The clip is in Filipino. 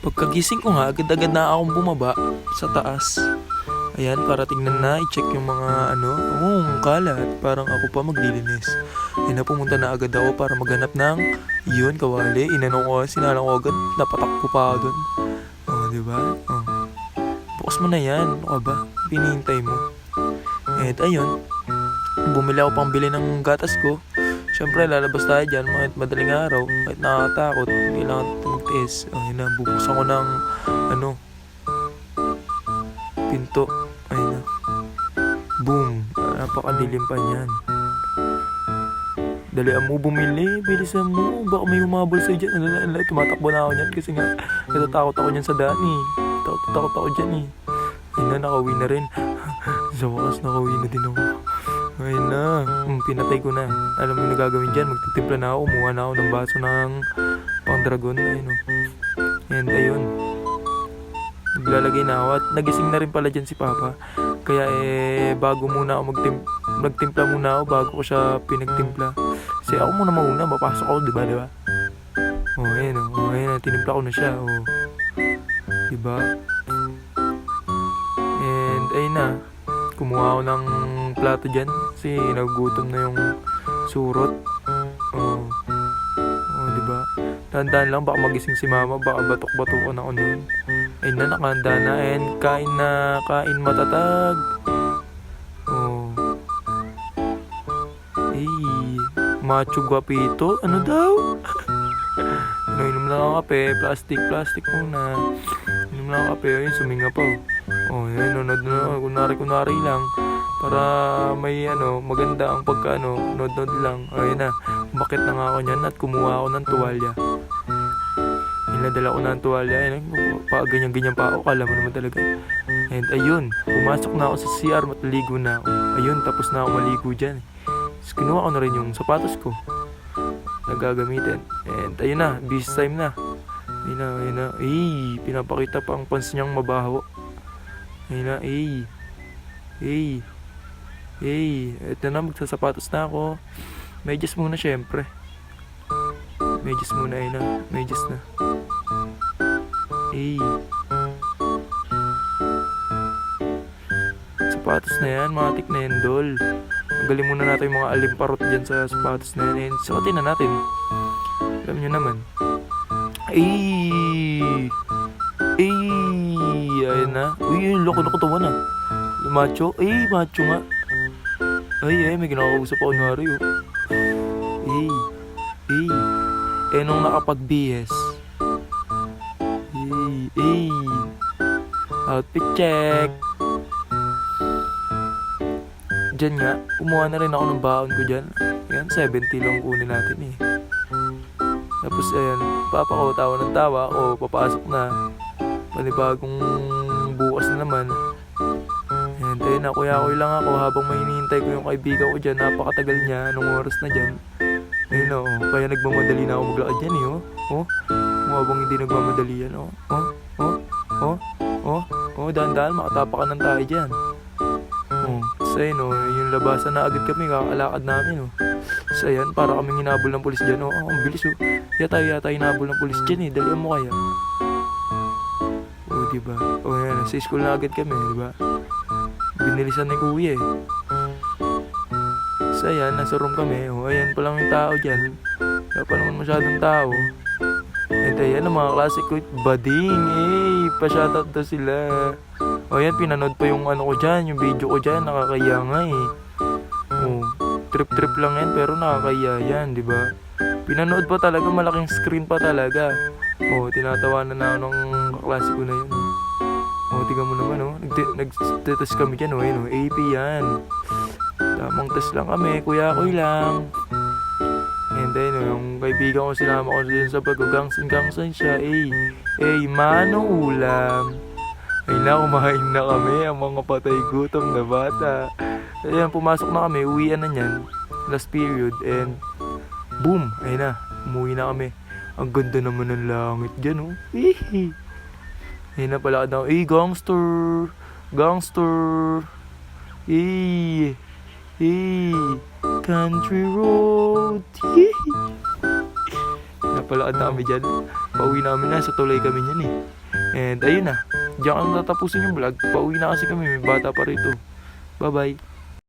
Pagkagising ko nga, agad-agad na akong bumaba sa taas. Ayan, para tingnan na, i-check yung mga kalat. Parang ako pa maglilinis. Ayan na, pumunta na agad ako para maghanap ng yun, kawali. Inanong ko, sinalang ko agad, napatak ko pa ako dun. Diba? Bukas mo na yan. Ano ka ba? Pinihintay mo. At ayun, bumili ako pang bili ng gatas ko. Siyempre, lalabas tayo dyan, kahit madaling araw, kahit nakakatakot, kailangan magtiis. Ayun na, bubuksan ko ng, pinto. Ayun na. Boom. Napakadilim pa niyan. Dalian mo bumili, bilisan mo. Baka may humabol sa'yo dyan. Tumatakbo na ako niyan kasi nga, natatakot ako niyan sa daan eh. Takot ako dyan eh. Ayun na, nakauwi na rin. Sa wakas, nakauwi na din ako. Ayun na, pinatay ko na. Alam mo na gagawin dyan, magtitimpla na ako. Kumuha na ako ng baso ng pang dragon. Ayun o. And ayun, naglalagay na ako. At nagising na rin pala dyan si Papa. Kaya bago muna ako magtimpla muna ako bago ko siya pinagtimpla. Kasi ako muna mauna, mapasok ako, diba? Ayun o. Ayun na, tinimpla ko na siya. Diba? And ayun na, kumuha ako ng plato dyan kasi nagugutom na yung surot. Diba? Tandaan lang, baka magising si Mama, baka batok-batokan ako noon. Ayun na, nakahanda na. And kain matatag. Macho guapito. Ano daw? Inom lang ako kape. Plastic muna. Inom lang ako kape. Ayun, suminga pa. Yan, kunwari lang. Para may maganda ang nod lang. Ayun na, bakit na nga ako niyan at kumuha ako ng tuwalya. Inadala ko na ang tuwalya. Ayun, ganyan pa ako. Kala mo naman talaga. And ayun, pumasok na ako sa CR, mataligo na ako. Ayun, tapos na ako maligo dyan. Tapos kinuha ko na rin yung sapatos ko na gagamitin. And ayun na, busy time na. Ayun na. Pinapakita pa ang pants niyang mabaho. Ayun na, ito na, magsasapatos na ako. Medyas muna syempre. Medyas muna, ayun na. Medyas na. Sapatos na yan, matik na yan, dol. Magaling muna natin yung mga alimparot dyan sa sapatos na yan. Suotin na natin. Alam nyo naman. Ayun na. Yung loko tawa na. Macho. Macho nga. May kinakausap ako nari. Nung nakapag-BS. Outfit check. Diyan nga, kumuha na rin ako ng baon ko dyan. Yan, 70 lang kunin natin eh. Tapos ayan, Papa ko tawa ng tawa. Papasok na. Panibagong bukas na naman. And ayun na, kuya-kuya lang ako habang may hinihintay ko yung kaibigan ko dyan. Napakatagal niya, anong oras na dyan. Ayun o, kaya nagmamadali na ako maglakad dyan eh. Habang hindi nagmamadali yan. Dahan-dahan, makatapakan ng tayo dyan. So ayun yung labasan na agad kami, kakalakad namin So ayan, para kaming hinabol ng pulis dyan. Ang bilis Yata hinabol ng pulis dyan eh. Dalian mo kaya. Diba? Ayan, sa school na agad kami, diba? Binilisan ni kuya eh. So ayan, nasa room kami. Ayan pa lang yung tao dyan. Wala pa naman masyadong tao. And ayan, ang mga klase ko, bading pa-shoutout na sila. Ayan, pinanood pa yung ko dyan, yung video ko dyan, nakakaya nga eh. Trip lang yan, pero nakakaya yan, diba? Pinanood pa talaga, malaking screen pa talaga. Tinatawanan na ako ng kaklase ko na yun. Tingnan mo naman, nag-test kami dyan, AP yan. Tamang test lang kami, kuya-kuy lang. And then, yung kaibigan ko, sinama ko dyan sa pag-gangsan siya, mano ulam. Ayun na, kumain na kami, ang mga patay gutom na bata. Ayan, pumasok na kami, uwian na niyan, last period, and boom, ayun na, umuwi na kami. Ang ganda naman ng langit dyan, Ayun na pala daw, gangster, country road, napalakad na kami dyan. Pauwi namin na, sa tulay kami niyan eh. And ayun na, diyan ka na tatapusin yung vlog. Pauwi na kasi kami, may bata pa rito. Bye bye.